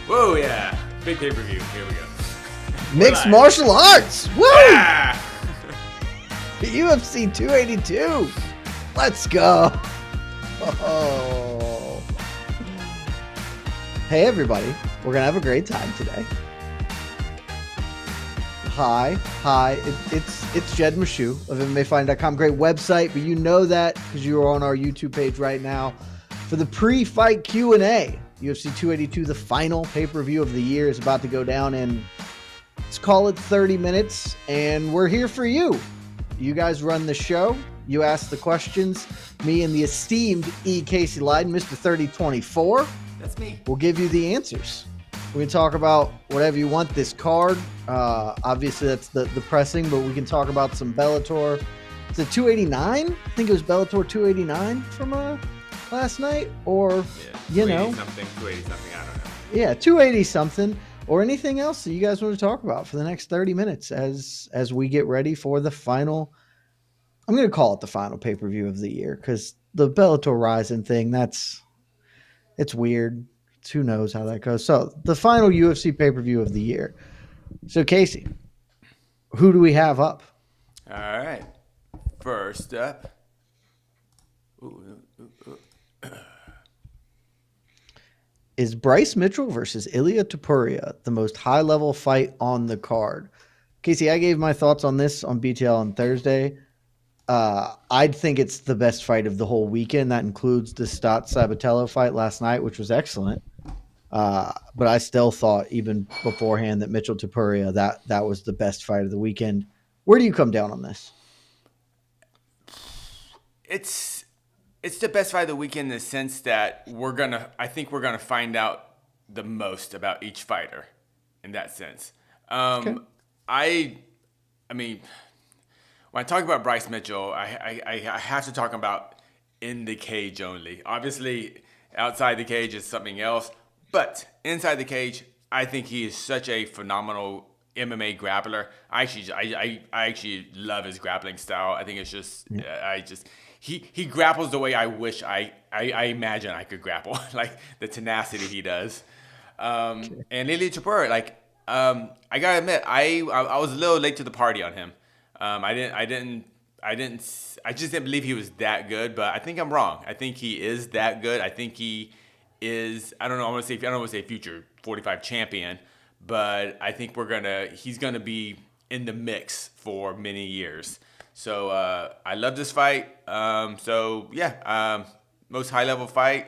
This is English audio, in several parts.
Whoa, yeah. Big pay-per-view. Here we go. Mixed martial arts. Woo! Yeah! UFC 282. Let's go. Oh. Hey, everybody. We're going to have a great time today. Hi. It's Jed Mashu of MMAfighting.com. Great website, but you know that because you are on our YouTube page right now for the pre-fight Q&A. UFC 282, the final pay-per-view of the year, is about to go down in, let's call it 30 minutes, and we're here for you. You guys run the show. You ask the questions. Me and the esteemed E. Casey Leiden, Mr. 3024. That's me. We'll give you the answers. We can talk about whatever you want this card. Obviously, that's the pressing, but we can talk about some Bellator. Is it 289? I think it was Bellator 289 from last night, or you know, 280 something. I don't know. Yeah, 280 something, or anything else that you guys want to talk about for the next 30 minutes as we get ready for the final. I'm going to call it the final pay-per-view of the year because the Bellator Rising thing, it's weird. Who knows how that goes. So the final UFC pay-per-view of the year. So Casey, who do we have up? All right. First up. Is Bryce Mitchell versus Ilia Topuria the most high-level fight on the card? Casey, I gave my thoughts on this on BTL on Thursday. I think it's the best fight of the whole weekend. That includes the Stott Sabatello fight last night, which was excellent. But I still thought even beforehand that Mitchell Topuria, that was the best fight of the weekend. Where do you come down on this? It's the best fight of the weekend in the sense that I think we're gonna find out the most about each fighter in that sense. Okay. I mean, when I talk about Bryce Mitchell, I have to talk about in the cage only. Obviously, outside the cage is something else, but inside the cage, I think he is such a phenomenal MMA grappler. I actually love his grappling style. I think it's just he grapples the way I wish I imagine I could grapple, like the tenacity he does. And Ilia Topuria, I gotta admit, I was a little late to the party on him. I just didn't believe he was that good, but I think I'm wrong. I think he is that good. I think he is, I don't want to say future 45 champion, but I think he's gonna be in the mix for many years. So I love this fight. Most high level fight.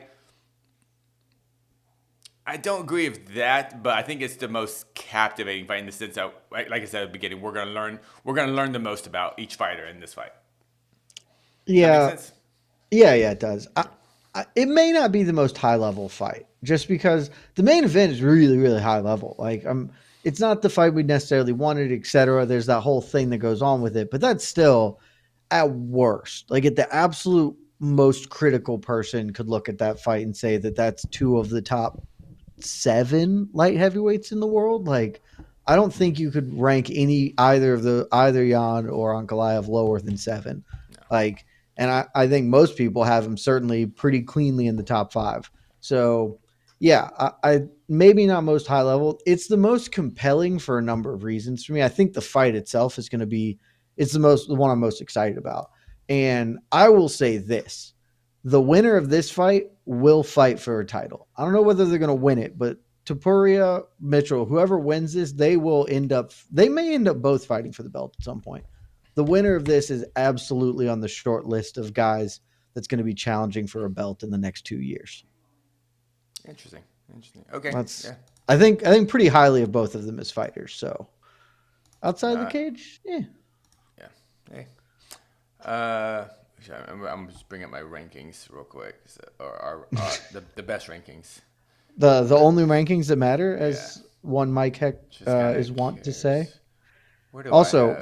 I don't agree with that, but I think it's the most captivating fight in the sense that, like I said at the beginning, we're gonna learn the most about each fighter in this fight. Yeah, that make sense? Yeah, it does. It may not be the most high level fight, just because the main event is really, really high level. It's not the fight we necessarily wanted, etc. There's that whole thing that goes on with it, but that's still at worst. At the absolute most critical person could look at that fight and say that that's two of the top 7 light heavyweights in the world. I don't think you could rank either Jan or Ankalaev lower than 7. No. And I think most people have him certainly pretty cleanly in the top 5. So yeah, I maybe not most high level. It's the most compelling for a number of reasons for me. I think the fight itself is going to be, it's the one I'm most excited about. And I will say this. The winner of this fight will fight for a title. I don't know whether they're going to win it, but Topuria, Mitchell, whoever wins this, they may end up both fighting for the belt at some point. The winner of this is absolutely on the short list of guys that's going to be challenging for a belt in the next 2 years. Interesting. Okay. I think pretty highly of both of them as fighters. So outside the cage, yeah. Hey. I'm just bringing up my rankings real quick, or the best rankings. The only rankings that matter, as one Mike Heck is wont to say. Also,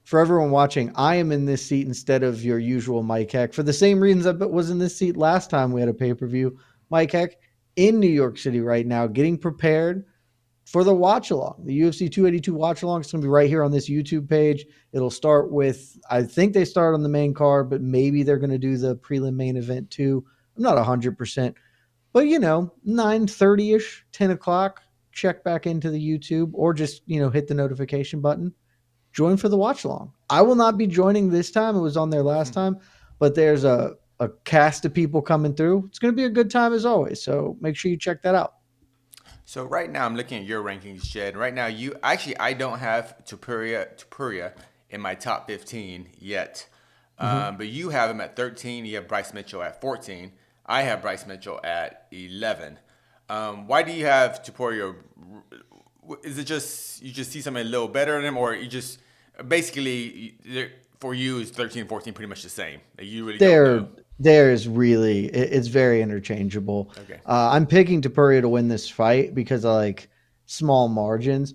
for everyone watching, I am in this seat instead of your usual Mike Heck for the same reasons I was in this seat last time we had a pay-per-view. Mike Heck in New York City right now, getting prepared for the watch along. The UFC 282 watch along is going to be right here on this YouTube page. It'll start with, I think they start on the main card, but maybe they're going to do the prelim main event too. I'm not 100%. But 9:30 ish, 10 o'clock, check back into the YouTube or just hit the notification button. Join for the watch along. I will not be joining this time. It was on there last time, but there's a cast of people coming through. It's going to be a good time as always. So make sure you check that out. So right now I'm looking at your rankings, Jed. Right now I don't have Tupuria in my top 15 yet. But you have him at 13. You have Bryce Mitchell at 14. I have Bryce Mitchell at 11. Why do you have Tupuria? Is it just you just see something a little better in him, or you just basically for you is 13 and 14 pretty much the same? You really don't know. There's really it's very interchangeable. Okay. I'm picking Tapuria to win this fight because I like small margins.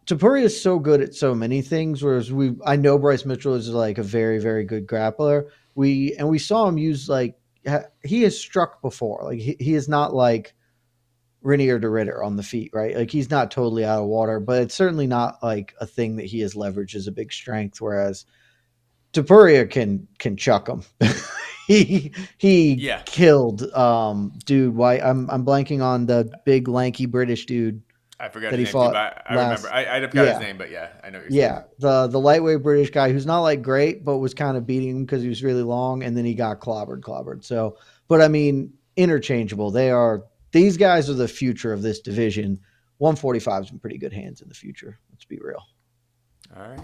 Tapuria is so good at so many things, whereas I know Bryce Mitchell is like a very very good grappler. We saw him use he has struck before. Like he is not like Renier de Ritter on the feet, right? Like he's not totally out of water, but it's certainly not like a thing that he has leveraged as a big strength. Whereas Tapuria can chuck him. he Yeah. killed dude. Why I'm blanking on the big lanky British dude I forgot that his he name too, fought but I last. remember. I forgot his name, but yeah, I know what you're saying. Yeah, the lightweight British guy who's not like great, but was kind of beating him because he was really long, and then he got clobbered. So, but I mean, interchangeable. These guys are the future of this division. 145 is in pretty good hands in the future. Let's be real. All right.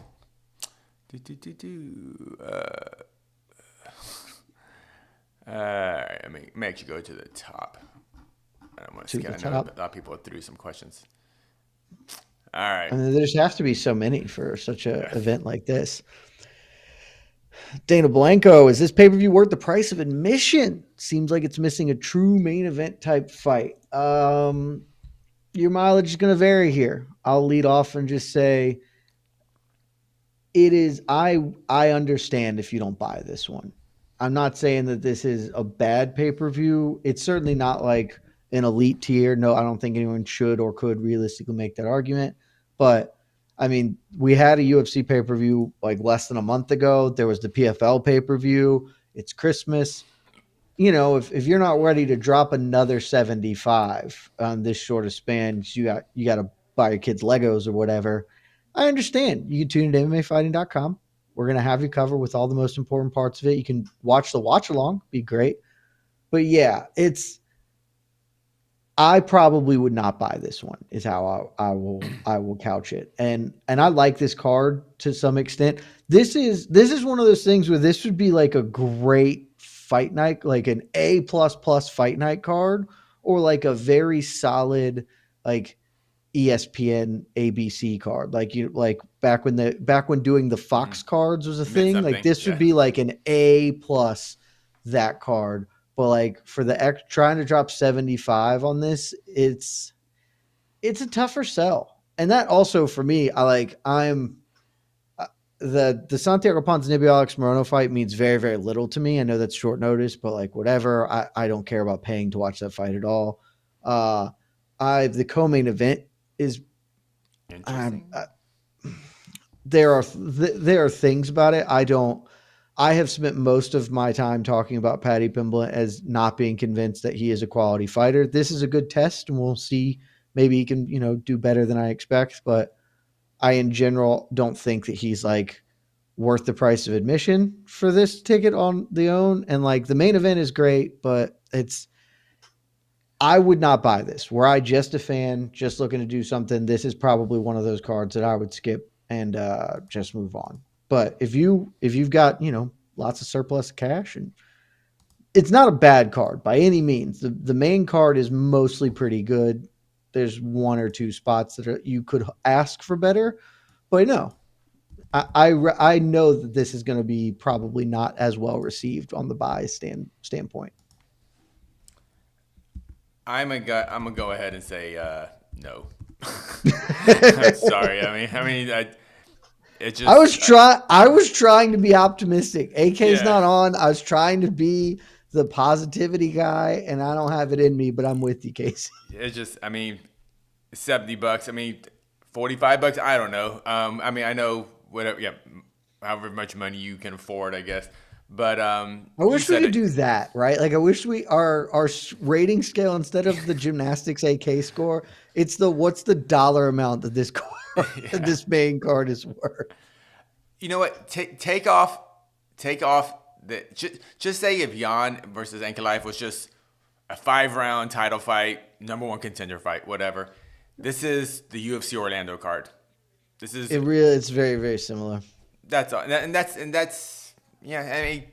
All right. I mean, may actually go to the top. I don't want to skip. I know a lot of people threw some questions. All right. I mean, there just have to be so many for such an event like this. Dana Blanco, is this pay-per-view worth the price of admission? Seems like it's missing a true main event type fight. Your mileage is going to vary here. I'll lead off and just say it is. I understand if you don't buy this one. I'm not saying that this is a bad pay-per-view. It's certainly not like an elite tier. No, I don't think anyone should or could realistically make that argument. But I mean, we had a UFC pay-per-view like less than a month ago. There was the PFL pay-per-view. It's Christmas. If you're not ready to drop another 75 on this short of span, you got to buy your kids Legos or whatever. I understand. You can tune in to MMAfighting.com. We're going to have you covered with all the most important parts of it. You can watch the watch along, be great. But yeah, I probably would not buy this one is how I will couch it. And I like this card to some extent. This is one of those things where this would be like a great fight night, like an A++ fight night card, or like a very solid like ESPN ABC card. Like back when doing the Fox cards was a thing. Like this would be like an A+ that card. But like for trying to drop 75 on this, it's a tougher sell. And that also for me, I'm the Santiago Ponzinibbio Alex Morono fight means very, very little to me. I know that's short notice, but like whatever. I don't care about paying to watch that fight at all. The co-main event is interesting. There are things about it. I have spent most of my time talking about Paddy Pimblett as not being convinced that he is a quality fighter. This is a good test, and we'll see. Maybe he can, do better than I expect. But I, in general, don't think that he's like worth the price of admission for this ticket on the own. And like the main event is great, but I would not buy this. Were I just a fan, just looking to do something, this is probably one of those cards that I would skip and just move on. But if you've got, lots of surplus cash, and it's not a bad card by any means. The main card is mostly pretty good. There's one or two spots that you could ask for better, but no, I know that this is going to be probably not as well received on the buy standpoint. I'm gonna go ahead and say no. I'm sorry. I was trying to be optimistic. AK's not on. I was trying to be the positivity guy, and I don't have it in me, but I'm with you, Casey. It's just, $70. $45. I don't know. I know whatever. Yeah, however much money you can afford, I guess. But I you wish we said could it. do that, right? Like I wish our rating scale instead of the gymnastics AK score, it's the what's the dollar amount that this card, Yeah. this main card is worth. You know what? Take off the. Just say if Jan versus Ankalaev was just a 5 round title fight, number one contender fight, whatever. This is the UFC Orlando card. This is It's very, very similar. that's all, and that's yeah. I mean,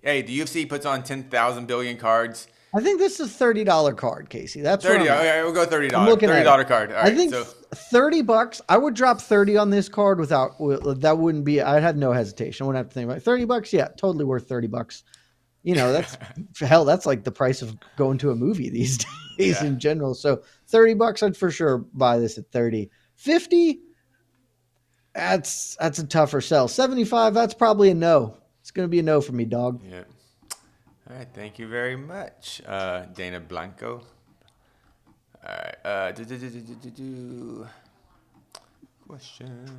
hey, the UFC puts on 10,000 billion cards. I think this is $30 card, Casey. That's where 30. I'm at. Okay, we'll go thirty I'm dollars. looking $30 at it. card. All I right. think So $30. I would drop 30 on this card without that wouldn't be. I'd have no hesitation. I wouldn't have to think about it. $30. Yeah, totally worth $30. You know, that's hell. That's like the price of going to a movie these days yeah. in general. So $30, I'd for sure buy this at 30. 50. That's a tougher sell. 75. That's probably a no. It's gonna be a no for me, dog. Yeah. All right. Thank you very much, Dana Blanco. All right. Questions.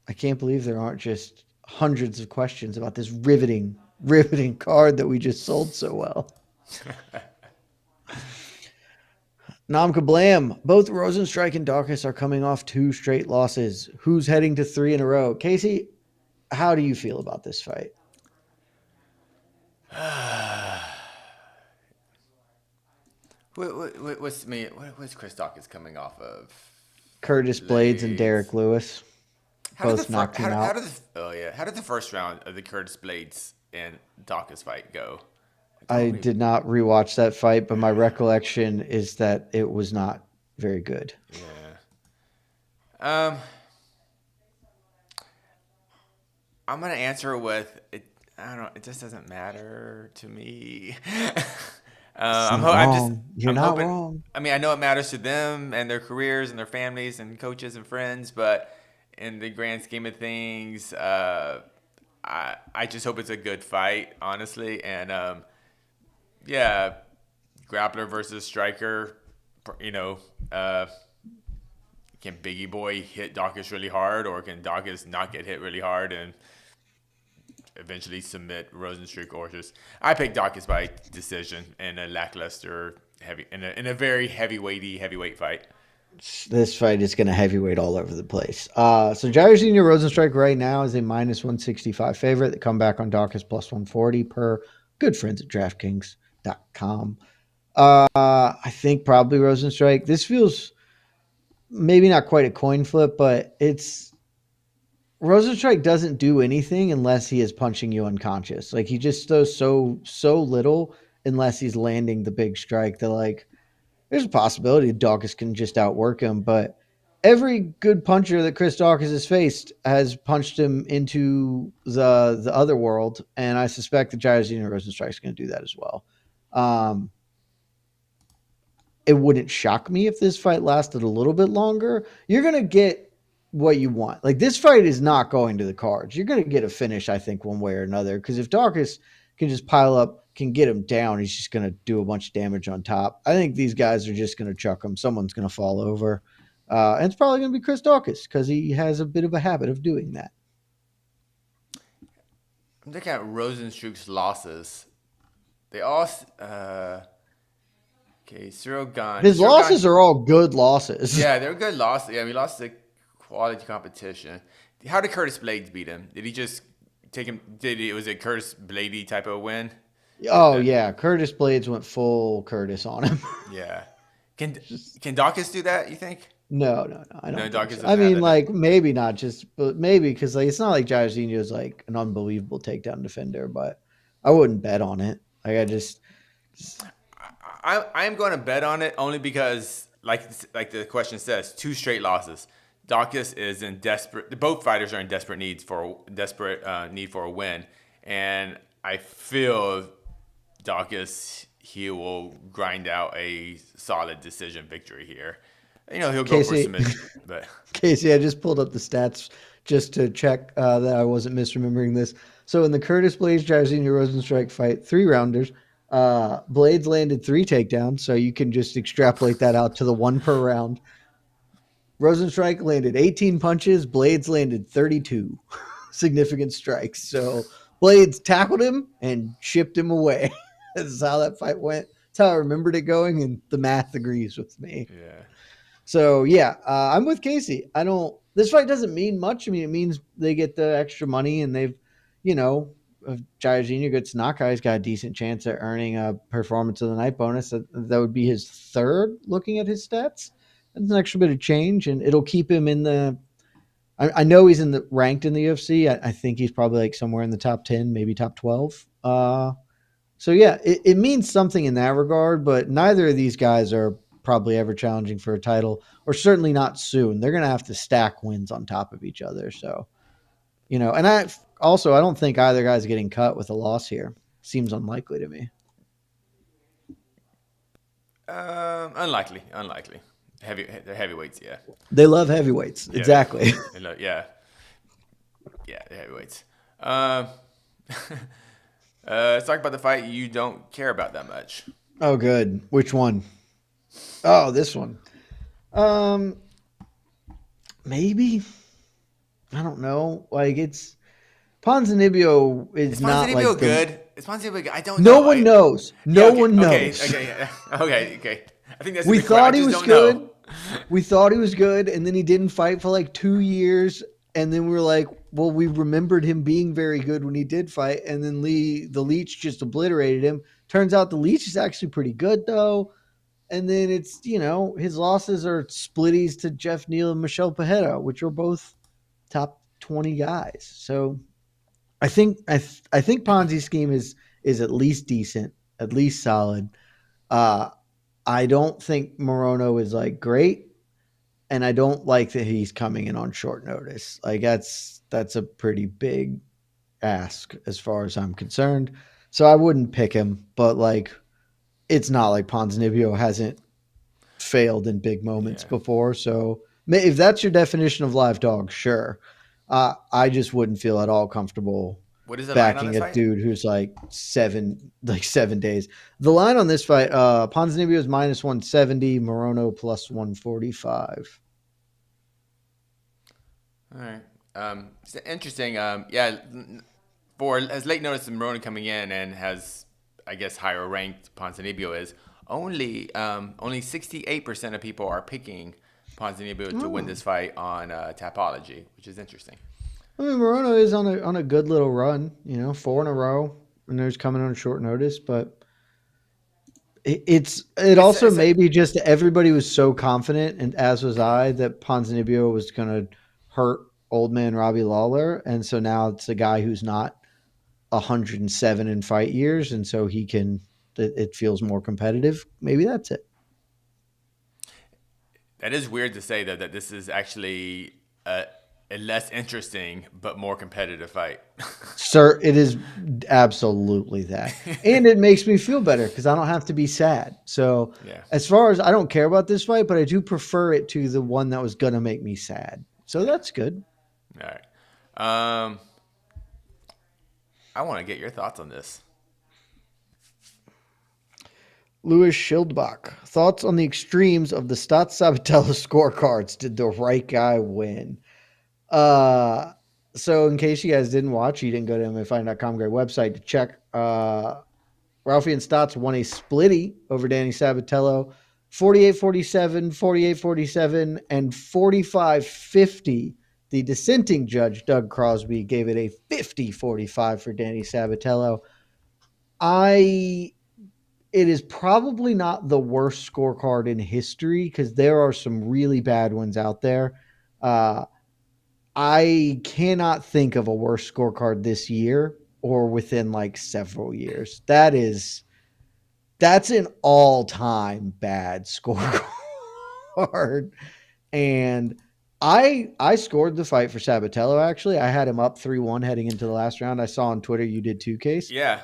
I can't believe there aren't just hundreds of questions about this riveting card that we just sold so well. Nam Kablam. Both Rosenstrike and Dawkins are coming off 2 straight losses. Who's heading to 3 in a row? Casey, how do you feel about this fight? What's Chris Dawkins coming off of? Curtis Blades and Derek Lewis both knocked him out. How did the first round of the Curtis Blades and Dawkins fight go? I did not rewatch that fight, but my recollection is that it was not very good. Yeah. I'm gonna answer it with it. I don't know. It just doesn't matter to me. I'm wrong. You're I'm not hoping, wrong. I mean, I know it matters to them and their careers and their families and coaches and friends, but in the grand scheme of things, I just hope it's a good fight, honestly. And yeah, grappler versus striker. You know, can Biggie Boy hit Dawkins really hard, or can Dawkins not get hit really hard and eventually submit Rosenstruck? Or just I picked Dawkins by decision in a lackluster in a very heavyweight fight. This fight is going to heavyweight all over the place. So Jair Senior Rosenstrike right now is a minus 165 favorite. The comeback on Dawkins plus 140 per good friends at DraftKings.com. I think probably Rosenstrike. This feels maybe not quite a coin flip, but it's Rosenstrike doesn't do anything unless he is punching you unconscious. Like he just does so little unless he's landing the big strike. That like there's a possibility Dawkins can just outwork him, but every good puncher that Chris Dawkins has faced has punched him into the other world, and I suspect that Jair Senior Rosenstrike is going to do that as well. It wouldn't shock me if this fight lasted a little bit longer. You're going to get what you want. Like this fight is not going to the cards. You're going to get a finish, I think, one way or another. Because if Dawkins can just pile up, can get him down, he's just going to do a bunch of damage on top. I think these guys are just going to chuck him. Someone's going to fall over. And it's probably going to be Chris Dawkins because he has a bit of a habit of doing that. I'm looking at Rosenstruck's losses. They all Cyril Gane. His losses are all good losses. Yeah, they're good losses. Yeah, we lost the quality competition. How did Curtis Blades beat him? Did he just take him? Was it Curtis Bladey type of win? Oh yeah, Curtis Blades went full Curtis on him. Yeah. Can Dawkins do that? You think? No, I don't. No, Dawkins. So. I mean, like maybe not just, but maybe because like it's not like Jairzinho is like an unbelievable takedown defender, but I wouldn't bet on it. Like I'm going to bet on it only because, like the question says, 2 straight losses. Dawkins is in desperate. Both fighters are in desperate need for a win, and I feel Dawkins he will grind out a solid decision victory here. You know he'll go for submission, but Casey, I just pulled up the stats just to check that I wasn't misremembering this. So in the Curtis Blades Jairzinho Rosenstrike fight, 3-rounders. Blades landed 3 takedowns, so you can just extrapolate that out to the 1 per round. Rosenstrike landed 18 punches. Blades landed 32 significant strikes. So Blades tackled him and shipped him away. That's how that fight went. That's how I remembered it going, and the math agrees with me. Yeah. So yeah, I'm with Casey. I don't. This fight doesn't mean much. I mean, it means they get the extra money, and they've, if Jairzinho gets Nakai, he's got a decent chance at earning a performance of the night bonus. That would be his third. Looking at his stats, that's an extra bit of change, and it'll keep him in the. I know he's ranked in the UFC. I think he's probably like somewhere in the top 10, maybe top 12. So yeah, it means something in that regard, but neither of these guys are probably ever challenging for a title, or certainly not soon. They're going to have to stack wins on top of each other. So, and I don't think either guy's getting cut with a loss here. Seems unlikely to me. Unlikely. They're heavyweights, yeah. They love heavyweights, yeah. Exactly. Yeah, they're heavyweights. Let's talk about the fight you don't care about that much. Oh, good. Which one? Oh, this one. Maybe. I don't know. Like, it's Ponzinibbio is not like good. Is Ponzinibbio good? I don't know. No one knows. No one knows. Okay. I think that's we thought he was good. We thought he was good, and then he didn't fight for like 2 years, and then we were like, well, we remembered him being very good when he did fight, and then the Leech just obliterated him. Turns out the Leech is actually pretty good, though. And then it's, his losses are splitties to Jeff Neal and Michelle Pajeda, which are both top 20 guys. So I think Ponzi's scheme is at least decent, at least solid. I don't think Morono is like great, and I don't like that he's coming in on short notice. Like that's a pretty big ask as far as I'm concerned. So I wouldn't pick him, but like it's not like Ponzinibbio hasn't failed in big moments before. So if that's your definition of live dog, sure. I just wouldn't feel at all comfortable backing a dude who's like 7 days. The line on this fight, Ponzinibbio is minus 170, Morono plus 145. All right. It's interesting. For as late notice of Morono coming in and has, I guess, higher ranked Ponzinibbio is, only 68% of people are picking Ponzinibbio to win this fight on Tapology, which is interesting. I mean, Morono is on a good little run, 4 in a row, and there's coming on short notice, but it also maybe just everybody was so confident, and as was I, that Ponzinibbio was going to hurt old man Robbie Lawler, and so now it's a guy who's not 107 in fight years, and so it feels more competitive. Maybe that's it. That is weird to say, though, that this is actually a less interesting but more competitive fight. Sir, it is absolutely that. And it makes me feel better because I don't have to be sad. So as far as I don't care about this fight, but I do prefer it to the one that was going to make me sad. So that's good. All right. I want to get your thoughts on this. Louis Schildbach. Thoughts on the extremes of the Stats Sabatello scorecards. Did the right guy win? So in case you guys didn't watch, you didn't go to MMAfighting.com, great website to check. Ralphie and Stotts won a splitty over Danny Sabatello, 48-47, 48-47, and 45-50. The dissenting judge, Doug Crosby, gave it a 50-45 for Danny Sabatello. It is probably not the worst scorecard in history because there are some really bad ones out there. I cannot think of a worse scorecard this year or within like several years. That's an all-time bad scorecard. And I scored the fight for Sabatello, actually. I had him up 3-1 heading into the last round. I saw on Twitter you did too, Case. Yeah.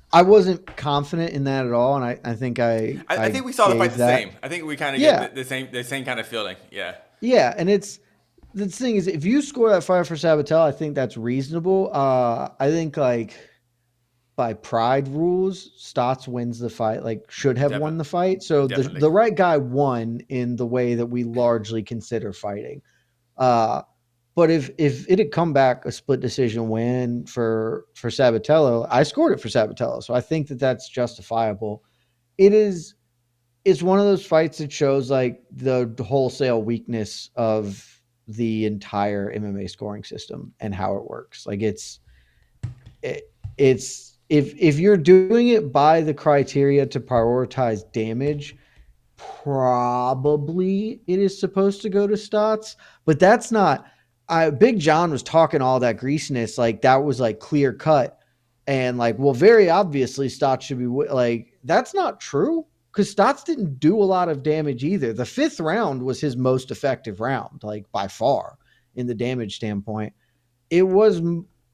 I wasn't confident in that at all, and I think I think we saw the fight the same. I think we kind of get the same kind of feeling. Yeah. Yeah, and the thing is, if you score that fight for Sabatello, I think that's reasonable. I think like by pride rules, Stotts wins the fight, like should have won Definitely. the fight. So Definitely. the right guy won in the way that we largely consider fighting. Uh, but if it had come back a split decision win for Sabatello, I scored it for Sabatello, so I think that that's justifiable. It is. It's one of those fights that shows like the wholesale weakness of the entire MMA scoring system and how it works. Like it's if you're doing it by the criteria to prioritize damage, probably it is supposed to go to Stotts, but that's not. Big John was talking all that greasiness like that was like clear cut, and like well, very obviously Stotts should be like that's not true because Stotts didn't do a lot of damage either. The fifth round was his most effective round, like by far in the damage standpoint. It was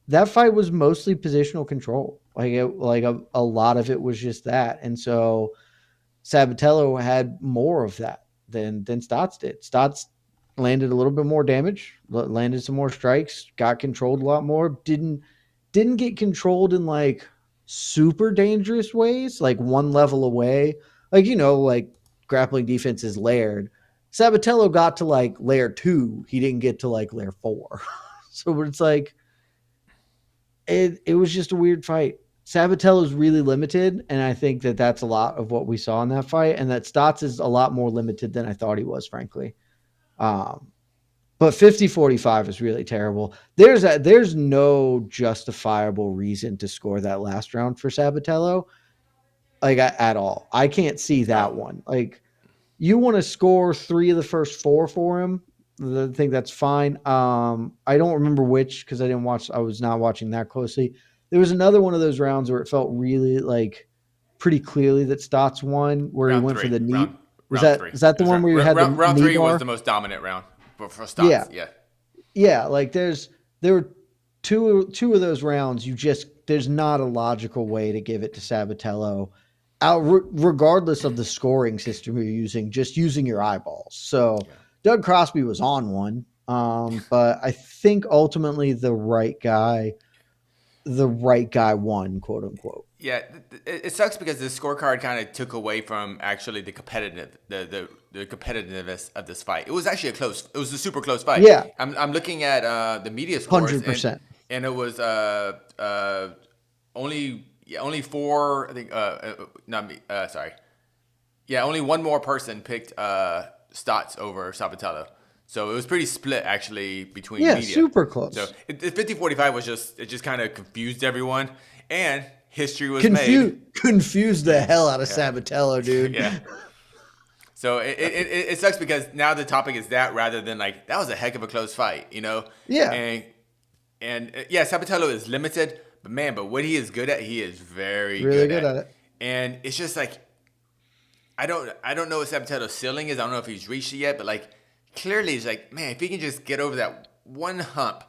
that fight was mostly positional control. A lot of it was just that, and so Sabatello had more of that than Stotts did. Stotts landed a little bit more damage, landed some more strikes, got controlled a lot more. Didn't get controlled in like super dangerous ways, like one level away. Like like grappling defense is layered. Sabatello got to like layer 2. He didn't get to like layer 4. So it's like it was just a weird fight. Sabatello is really limited, and I think that that's a lot of what we saw in that fight, and that Stotts is a lot more limited than I thought he was, frankly. Um, but 50-45 is really terrible. There's no justifiable reason to score that last round for Sabatello, like at all. I can't see that No. one. Like you want to score 3 of the first 4 for him. I think that's fine. I don't remember which because I didn't watch. I was not watching that closely. There was another one of those rounds where it felt really like pretty clearly that Stotts won, where he Round went for three. the knee. Was Round that three. is that It the was one where you had the round knee three was bar? the most dominant round for Yeah, Stotts. Yeah. yeah. Like there were two of those rounds. There's not a logical way to give it to Sabatello, regardless of the scoring system you're using. Just using your eyeballs. So Yeah. Doug Crosby was on one, but I think ultimately the right guy won, quote unquote. Yeah, it sucks because the scorecard kind of took away from actually the competitiveness of this fight. It was actually it was a super close fight. Yeah, I'm looking at the media scores 100%. and it was only four, I think not me, sorry. Yeah, only one more person picked Stotts over Sabatello. So it was pretty split actually between Yeah, media. super So close. 50-45 was just kind of confused everyone, and history was made. Confused the hell out of Yeah, Sabatello, dude. yeah. So it sucks because now the topic is that rather than like that was a heck of a close fight, Yeah, and yeah, Sabatello is limited, but man, what he is good at, he is very really good good at, at it. and it's just like I don't know what Sabatello's ceiling is. I don't know if he's reached it yet, but like clearly it's like, man, if he can just get over that one hump,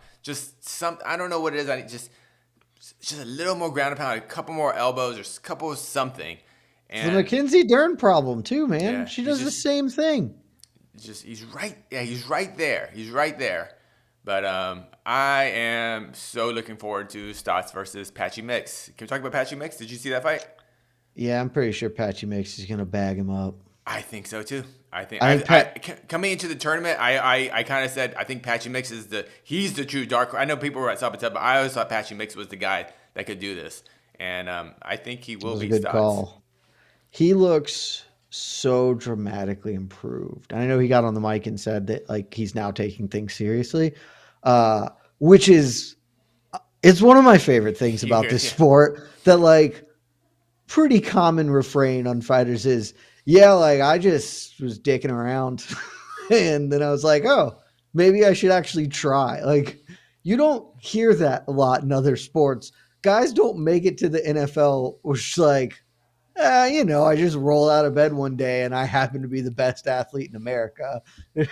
I don't know what it is. Just a little more ground and pound, a couple more elbows, or a couple of something. It's the And Mackenzie Dern problem too, man. yeah, She does the same thing. he's right. Yeah, he's right there. He's right there. But I am so looking forward to Stotts versus Patchy Mix. Can we talk about Patchy Mix? Did you see that fight? Yeah, I'm pretty sure Patchy Mix is gonna bag him up. I think so too. I think Pat. Coming into the tournament, I kind of said I think Patchy Mix he's the true dark. I know people were at Sabatel, but I always thought Patchy Mix was the guy that could do this, and I think he will Was a beat good Stotts. call. He looks so dramatically improved. I know he got on the mic and said that like he's now taking things seriously, which is it's one of my favorite things about this Yeah. sport. That like pretty common refrain on fighters is, yeah, like I just was dicking around, and then I was like, oh, maybe I should actually try. Like you don't hear that a lot in other sports. Guys don't make it to the NFL, which like I just roll out of bed one day and I happen to be the best athlete in America. They're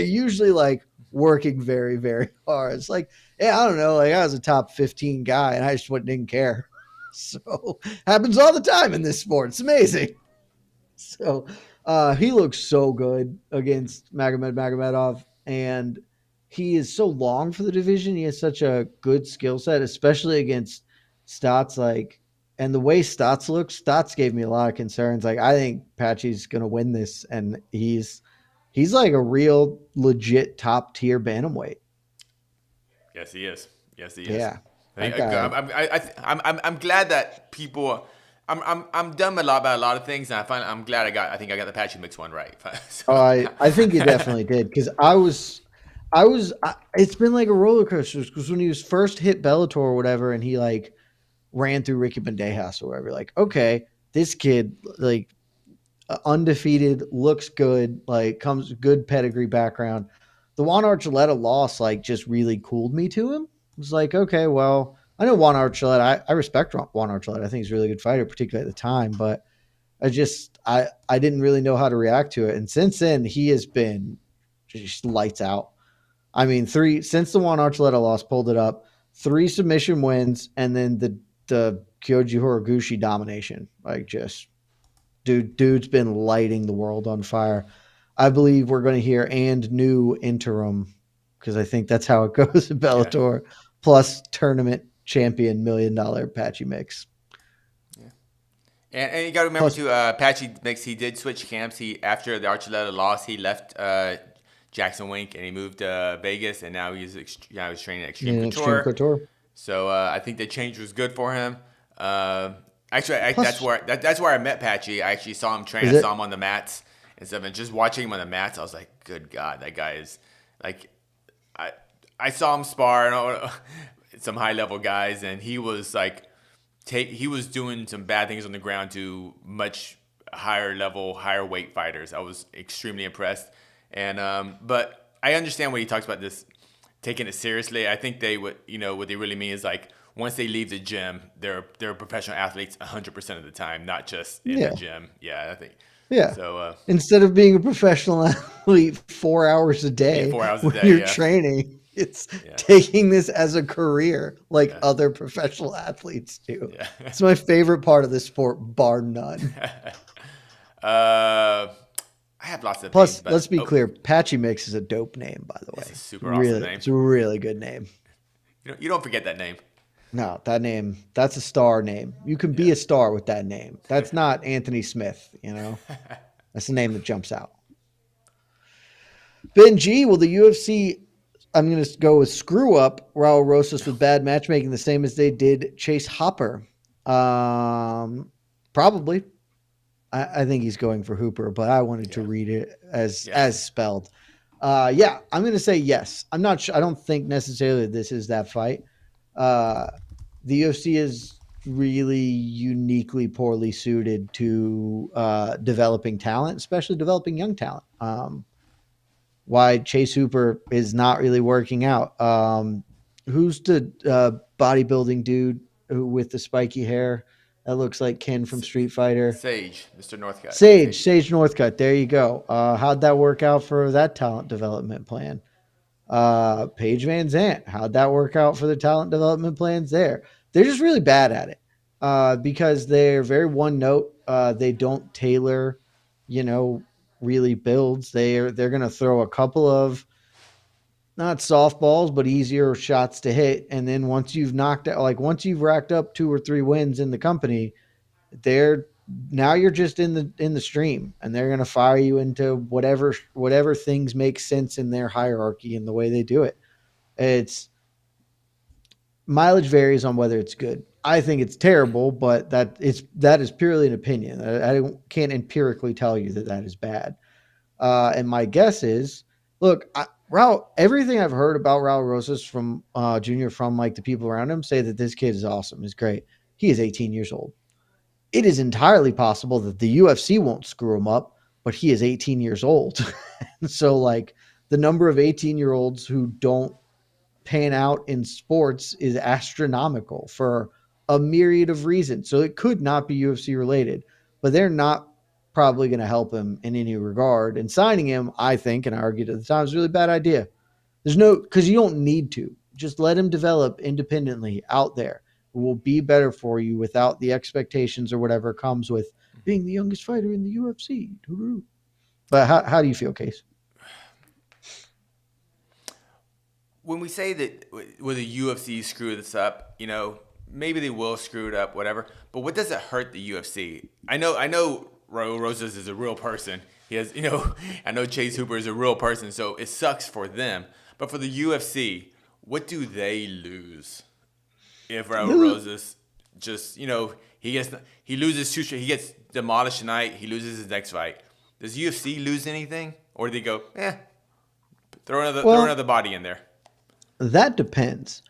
usually like working very, very hard. It's like, yeah, I don't know. Like I was a top 15 guy and I just didn't care. So happens all the time in this sport. It's amazing. So he looks so good against Magomedov, and he is so long for the division. He has such a good skill set, especially against Stotts. Like And the way Stotts gave me a lot of concerns. Like I think Patchy's gonna win this, and he's like a real legit top tier bantamweight. Yes, he is. Yes, he is. Yeah, that guy. I'm glad that people. I'm dumb about a lot of things, and I'm glad I think I got the Patchy Mix one right. Oh, So, I think you definitely did because it's been like a roller coaster because when he was first hit Bellator or whatever, and he like ran through Ricky Bandejas or whatever, like okay, this kid like undefeated, looks good, like comes good pedigree background. The Juan Archuleta loss like just really cooled me to him. It was like, okay, well, I know Juan Archuleta. I respect Juan Archuleta. I think he's a really good fighter, particularly at the time. But I didn't really know how to react to it. And since then, he has been just lights out. I mean, since the Juan Archuleta loss, pulled it up, 3 submission wins, and then the Kyoji Horiguchi domination. Like just dude's been lighting the world on fire. I believe we're going to hear and new interim because I think that's how it goes in yeah. Bellator plus tournament champion $1 million Patchy Mix. Yeah. And you got to remember too, Patchy Mix, he did switch camps. He after the Archuleta loss, he left Jackson Wink and he moved to Vegas, and now he's training at Extreme Couture. So I think the change was good for him. Actually, that's where I met Patchy. I actually saw him train. I saw him on the mats and stuff. And just watching him on the mats, I was like, "Good God, that guy is like." I saw him spar some high level guys, and he was like, he was doing some bad things on the ground to much higher level, higher weight fighters. I was extremely impressed, and but I understand when he talks about this taking it seriously. I think what they really mean is like, once they leave the gym, they're professional athletes 100% of the time, not just in the gym. Yeah, I think. Yeah. So instead of being a professional athlete 4 hours a day, when you're training, it's taking this as a career like other professional athletes do. Yeah. It's my favorite part of the sport, bar none. I have lots of Plus, names, let's be clear, Patchy Mix is a dope name, by the way. It's a super awesome name. It's a really good name. You don't forget that name. No, that's a star name. You can be a star with that name. That's not Anthony Smith, That's a name that jumps out. Ben G, will the UFC, I'm going to go with screw up Raul Rosas with bad matchmaking the same as they did Chase Hopper? Probably. I think he's going for Hooper, but I wanted to read it as spelled. I'm going to say yes. I'm not sure. I don't think necessarily this is that fight. The UFC is really uniquely poorly suited to developing talent, especially developing young talent. Why Chase Hooper is not really working out. Who's the bodybuilding dude with the spiky hair that looks like Ken from Street Fighter? Mr. Northcutt. Sage Northcutt. There you go. How'd that work out for that talent development plan? Paige Van Zant. How'd that work out for the talent development plans there? They're just really bad at it because they're very one note. They don't tailor, really builds. They're going to throw a couple of not softballs, but easier shots to hit. And then once you've racked up 2 or 3 wins in the company, now you're just in the stream, and they're going to fire you into whatever things make sense in their hierarchy and the way they do it. It's mileage varies on whether it's good. I think it's terrible, but that is purely an opinion. I can't empirically tell you that is bad. And my guess is, look, everything I've heard about Raul Rosas from Junior, from like the people around him, say that this kid is awesome, is great. He is 18 years old. It is entirely possible that the UFC won't screw him up, but he is 18 years old. So like the number of 18-year-olds who don't pan out in sports is astronomical for a myriad of reasons. So it could not be UFC related, but they're not probably going to help him in any regard. And signing him, I think, and I argued at the time, is a really bad idea. Because you don't need to. Just let him develop independently out there. It will be better for you without the expectations or whatever comes with being the youngest fighter in the UFC. But how do you feel, Case? When we say that will the UFC screw this up, maybe they will screw it up, whatever. But what does it hurt the UFC? I know Raul Rosas is a real person. He has, I know Chase Hooper is a real person, so it sucks for them. But for the UFC, what do they lose if Raul Rosas just, he loses he gets demolished tonight, he loses his next fight. Does UFC lose anything, or do they go, throw another body in there? That depends.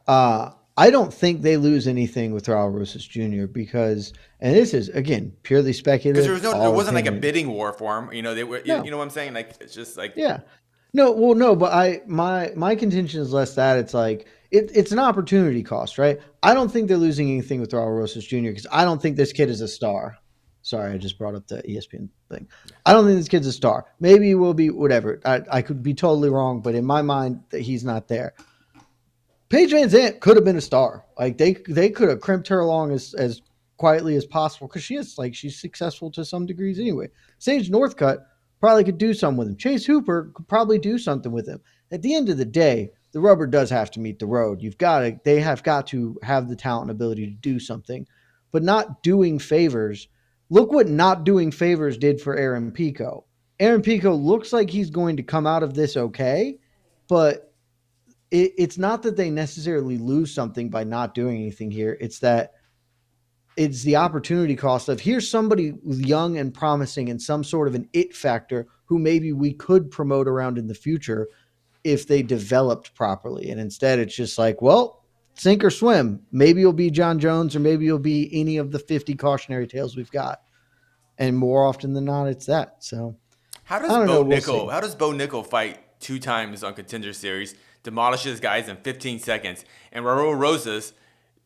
I don't think they lose anything with Raul Rosas Jr. because, and this is again purely speculative. Because there wasn't like a bidding war for him. They were. No. You know what I'm saying? Like it's just like No, but my contention is less that it's like it's an opportunity cost, right? I don't think they're losing anything with Raul Rosas Jr. because I don't think this kid is a star. Sorry, I just brought up the ESPN thing. I don't think this kid's a star. Maybe he will be, whatever. I could be totally wrong, but in my mind, he's not there. Paige Van Zandt could have been a star. Like they could have crimped her along as quietly as possible because she's successful to some degrees anyway. Sage Northcutt probably could do something with him. Chase Hooper could probably do something with him. At the end of the day, the rubber does have to meet the road. They have got to have the talent and ability to do something, but not doing favors. Look what not doing favors did for Aaron Pico. Aaron Pico looks like he's going to come out of this okay, but it's not that they necessarily lose something by not doing anything here. It's that it's the opportunity cost of here's somebody young and promising and some sort of an it factor who maybe we could promote around in the future if they developed properly. And instead it's just like, well, sink or swim. Maybe you'll be John Jones or maybe you'll be any of the 50 cautionary tales we've got. And more often than not, it's that. So how does Bo Nickel fight 2 times on Contender Series, demolishes guys in 15 seconds, and Raul Rosas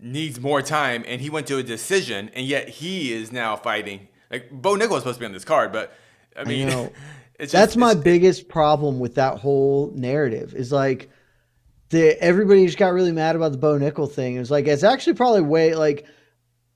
needs more time, and he went to a decision, and yet he is now fighting. Like, Bo Nickel is supposed to be on this card, but, I mean... That's my biggest problem with that whole narrative, is like, everybody just got really mad about the Bo Nickel thing. It was like, it's actually probably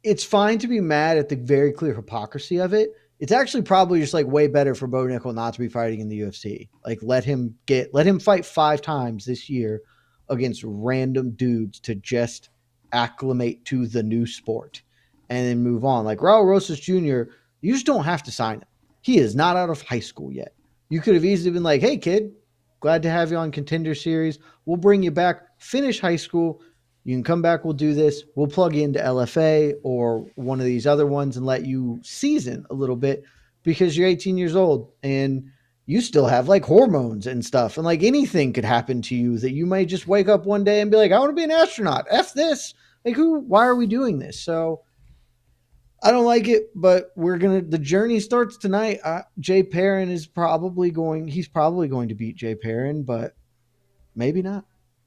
it's fine to be mad at the very clear hypocrisy of it. It's actually probably just way better for Bo Nickel not to be fighting in the UFC. Like let him fight 5 times this year against random dudes to just acclimate to the new sport and then move on. Like Raul Rosas Jr., you just don't have to sign him. He is not out of high school yet. You could have easily been like, hey kid, glad to have you on Contender Series. We'll bring you back, finish high school. You can come back, we'll do this. We'll plug you into LFA or one of these other ones and let you season a little bit because you're 18 years old and you still have hormones and stuff. And anything could happen to you that you might just wake up one day and be like, I want to be an astronaut. F this. Why are we doing this? So I don't like it, but the journey starts tonight. Jay Perrin he's probably going to beat Jay Perrin, but maybe not.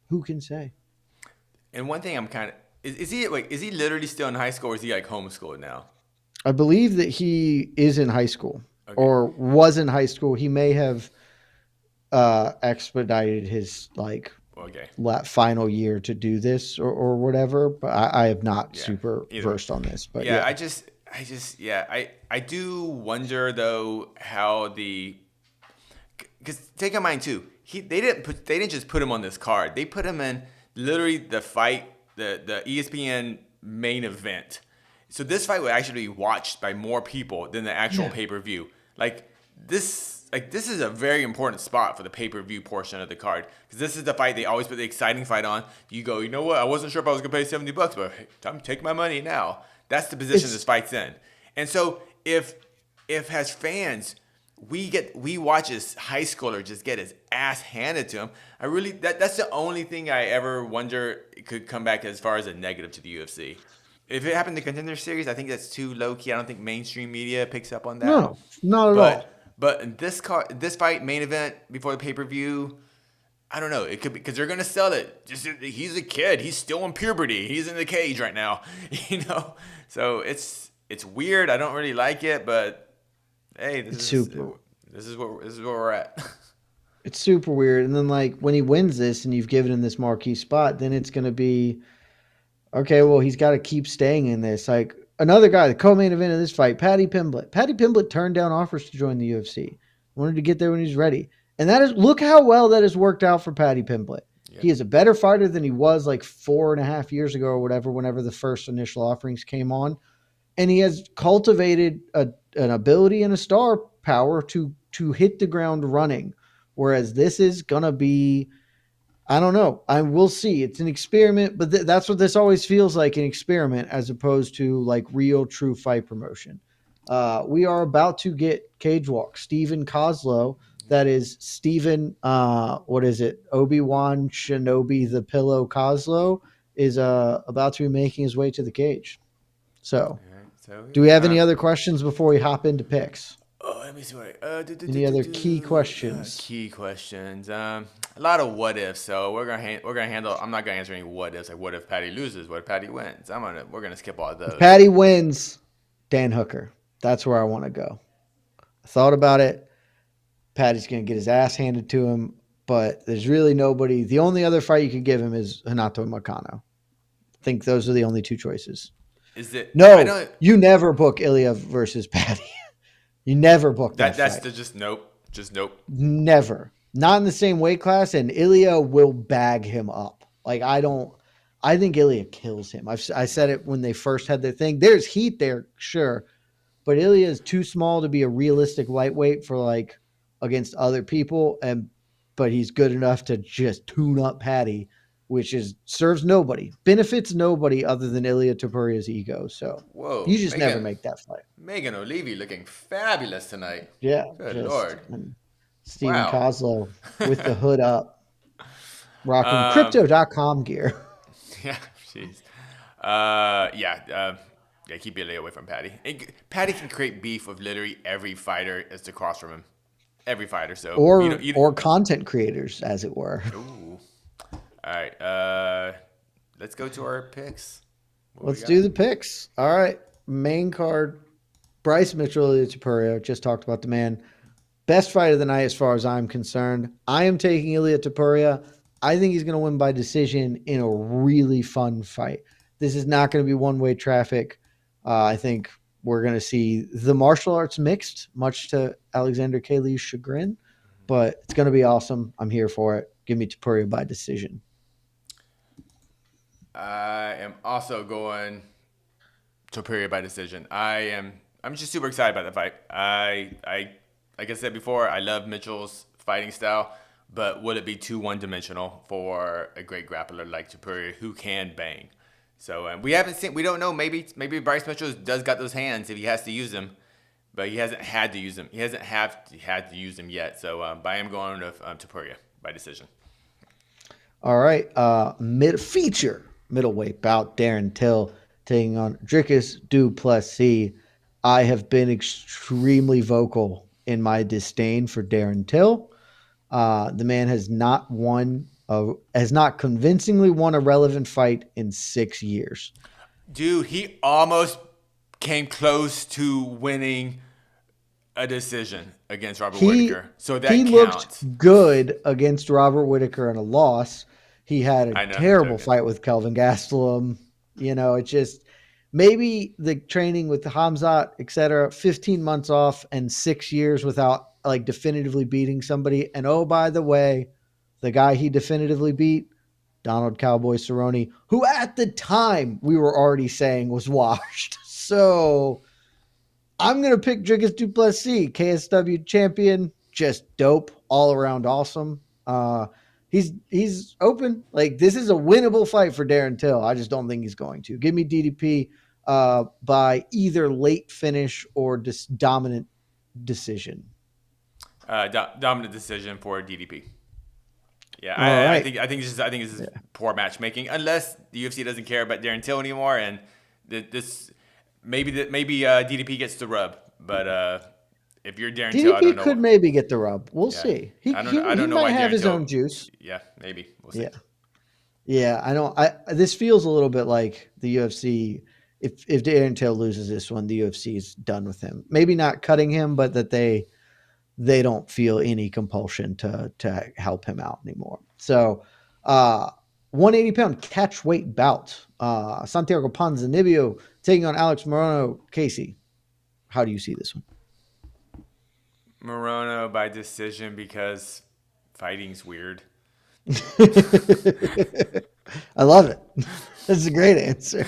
Who can say? And one thing I'm kind of is he literally still in high school or is he homeschooled now? I believe that he is in high school or was in high school. He may have expedited his final year to do this or whatever, but I am not super versed on this. But I do wonder though how because take in mind too, they didn't just put him on this card. They put him in literally the fight, the ESPN main event. So this fight would actually be watched by more people than the actual pay-per-view. This is a very important spot for the pay-per-view portion of the card because this is the fight they always put the exciting fight on. You go, you know what? I wasn't sure if I was gonna pay $70, but I'm taking my money now. That's the position this fight's in. And so if as fans we watch this high schooler just get his ass handed to him, that's the only thing I ever wonder could come back as far as a negative to the UFC. If it happened to Contender Series, I think that's too low key. I don't think mainstream media picks up on that. No, not at all. But in this fight, main event before the pay-per-view, I don't know. It could be because they're gonna sell it. Just he's a kid. He's still in puberty. He's in the cage right now. So it's weird. I don't really like it, but hey, this is where we're at. It's super weird. And then when he wins this and you've given him this marquee spot, then it's gonna be okay. Well, he's got to keep staying in this. Another guy, the co-main event of this fight, Paddy Pimblett. Paddy Pimblett turned down offers to join the UFC. Wanted to get there when he's ready. And look how well that has worked out for Paddy Pimblett. He is a better fighter than he was like 4.5 years ago or whatever, whenever the first initial offerings came on. And he has cultivated an ability and a star power to hit the ground running. Whereas this is gonna be, I don't know. I will see. It's an experiment, but that's what this always feels like, an experiment as opposed to like real true fight promotion. We are about to get Cage Walk. Stephen Kozlow, that is Stephen, what is it? Obi-Wan Shinobi the Pillow Kozlow is about to be making his way to the cage. So, All right, so do we have any other questions before we hop into picks? oh, let me see. Any other key questions? Key questions. A lot of what ifs. So we're gonna handle. I'm not gonna answer any what ifs. Like what if Patty loses? What if Patty wins? We're gonna skip all those. If Patty wins, Dan Hooker. That's where I want to go. I thought about it. Patty's going to get his ass handed to him, but there's really nobody. The only other fight you could give him is Hanato Makano. I think those are the only two choices. Is it? No, you never book Ilya versus Patty. You never book that. That's just nope. Just nope. Never. Not in the same weight class, and Ilya will bag him up. Like I think Ilya kills him. I said it when they first had their thing. There's heat there, sure, but Ilya is too small to be a realistic lightweight for like against other people, but he's good enough to just tune up Patty, which serves nobody, benefits nobody other than Ilya Topuria's ego. So you just never make that fight. Megan O'Leary looking fabulous tonight. Yeah, good Lord. Stephen Kozlow with the hood up, rocking crypto.com gear. Yeah, jeez. Yeah, keep Ilya away from Patty. Patty can create beef with literally every fighter that's across from him. Every fighter. So or content creators, as it were. Ooh. All right. Let's go to our picks. Let's do the picks. All right. Main card. Bryce Mitchell, Ilya Topuria. Just talked about the man. Best fight of the night as far as I'm concerned. I am taking Ilya Topuria. I think he's going to win by decision in a really fun fight. This is not going to be one-way traffic. I think we're going to see the martial arts mixed, much to Alexander Kaley's chagrin. But it's going to be awesome. I'm here for it. Give me Topuria by decision. I am also going Topuria by decision. I'm just super excited about the fight. I like I said before, I love Mitchell's fighting style, but would it be too one-dimensional for a great grappler like Topuria who can bang? So we don't know. Maybe Bryce Mitchell does got those hands if he has to use them, but he hasn't had to use them. He hasn't had to use them yet. So I am going with Topuria by decision. All right, middleweight bout. Darren Till taking on Dricus Du Plessis. I have been extremely vocal in my disdain for Darren Till. The man has not convincingly won a relevant fight in 6 years. Dude, he almost came close to winning a decision against Robert Whittaker. So that he counts. Looked good against Robert Whittaker in a loss. He had a terrible fight with Kelvin Gastelum. It's just maybe the training with the Hamzat, et cetera, 15 months off and 6 years without like definitively beating somebody. And oh, by the way, the guy he definitively beat, Donald Cowboy Cerrone, who at the time we were already saying was washed. So I'm going to pick Dricus Du Plessis, KSW champion, just dope, all around awesome. He's open. Like, this is a winnable fight for Darren Till. I just don't think he's going to. Give me DDP by either late finish or dominant decision. Dominant decision for DDP. Yeah, right. I think it's just poor matchmaking. Unless the UFC doesn't care about Darren Till anymore, and this maybe DDP gets the rub. But if you're Darren Till, I don't know. DDP could maybe get the rub. We'll see. He might have his own juice. Yeah, maybe we'll see. Yeah. I know. This feels a little bit like the UFC. If Darren Till loses this one, the UFC is done with him. Maybe not cutting him, but that they don't feel any compulsion to help him out anymore. So 180-pound catch weight bout. Santiago Ponzinibbio taking on Alex Morono. Casey, how do you see this one? Morono by decision because fighting's weird. I love it. That's a great answer.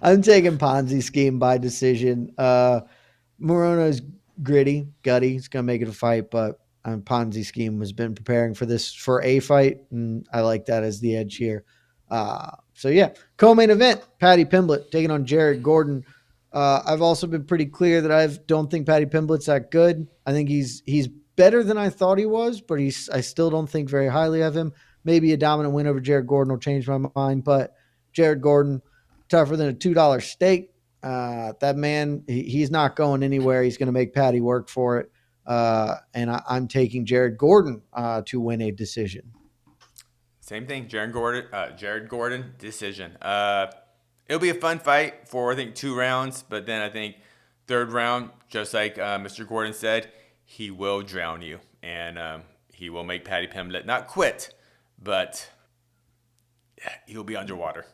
I'm taking Ponzi scheme by decision. Morono's gritty, gutty. He's going to make it a fight, but Ponzi scheme has been preparing for this for a fight, and I like that as the edge here. So yeah, co-main event, Paddy Pimblett taking on Jared Gordon. I've also been pretty clear that I don't think Paddy Pimblett's that good. I think he's better than I thought he was, but I still don't think very highly of him. Maybe a dominant win over Jared Gordon will change my mind, but Jared Gordon, tougher than a $2 steak. That man, he's not going anywhere. He's going to make Paddy work for it. And I'm taking Jared Gordon to win a decision. Same thing, Jared Gordon decision. It'll be a fun fight for, I think, 2 rounds, but then I think 3rd round, just like Mr. Gordon said, he will drown you, and he will make Paddy Pimblett not quit, but he'll be underwater.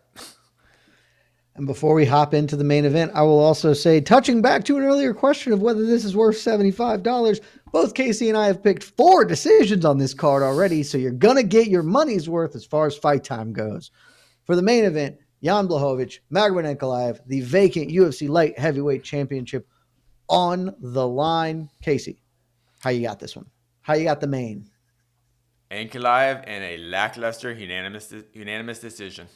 And before we hop into the main event, I will also say, touching back to an earlier question of whether this is worth $75, both Casey and I have picked 4 decisions on this card already, so you're going to get your money's worth as far as fight time goes. For the main event, Jan Blachowicz, Magomed Ankalaev, the vacant UFC light heavyweight championship on the line. Casey, how you got this one? How you got the main? Ankalaev in a lackluster unanimous decision.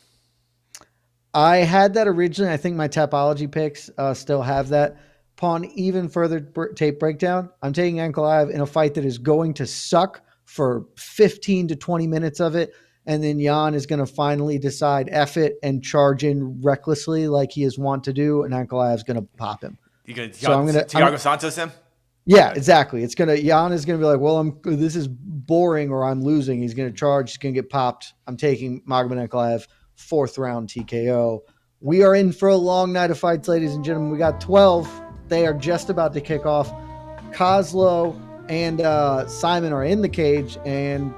I had that originally. I think my Tapology picks still have that. Upon even further tape breakdown, I'm taking Ankalaev in a fight that is going to suck for 15 to 20 minutes of it. And then Jan is going to finally decide F it and charge in recklessly like he is wont to do. And Ankalaev is going to pop him. You going to Thiago Santos him? Yeah, exactly. Jan is going to be like, well, this is boring or I'm losing. He's going to charge. He's going to get popped. I'm taking Magomed Ankalaev. 4th round TKO. We are in for a long night of fights, ladies and gentlemen. We got 12. They are just about to kick off. Kozlo and Simon are in the cage, and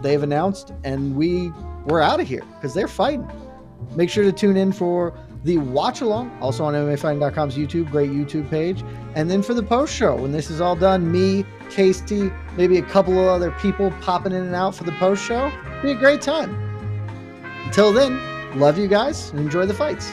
they've announced, and we're out of here because they're fighting. Make sure to tune in for the watch along, also on MMAfighting.com's YouTube, great YouTube page. And then for the post show, when this is all done, me, Casey, maybe a couple of other people popping in and out for the post show. Be a great time. Until then, love you guys and enjoy the fights.